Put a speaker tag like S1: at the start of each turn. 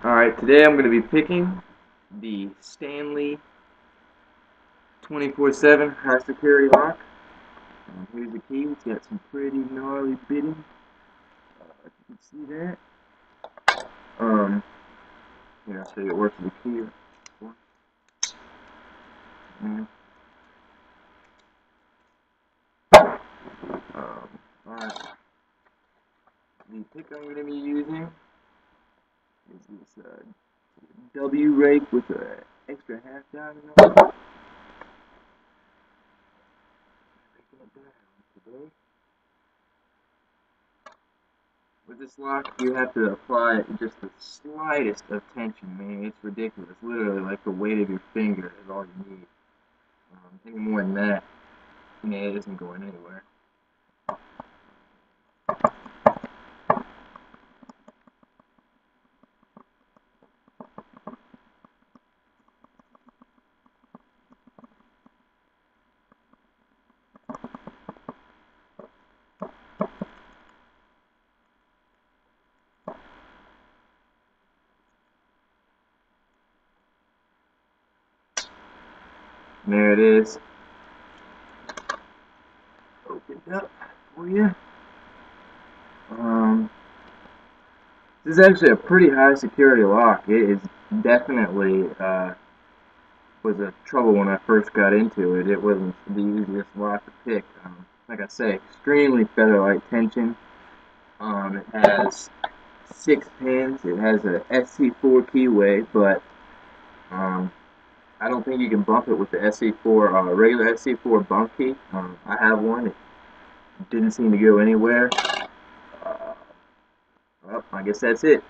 S1: Alright, today I'm going to be picking the Stanley 24/7 high security lock. Here's the key. It's got some pretty gnarly bitting. If you can see that. Here, I'll show you it works with the key. Alright. The pick I'm going to be using is this W rake with an extra half diamond on it. With this lock, you have to apply just the slightest of tension, man. It's ridiculous. Literally, like the weight of your finger is all you need. Any more than that, it isn't going anywhere. And there it is. Opened up for you. This is actually a pretty high security lock. It is definitely was a trouble when I first got into it. It wasn't the easiest lock to pick. Like I say, extremely feather-light tension. It has 6 pins. It has a SC4 keyway, but I don't think you can bump it with the SC4 regular SC4 bump key. I have one. It didn't seem to go anywhere. Well, I guess that's it.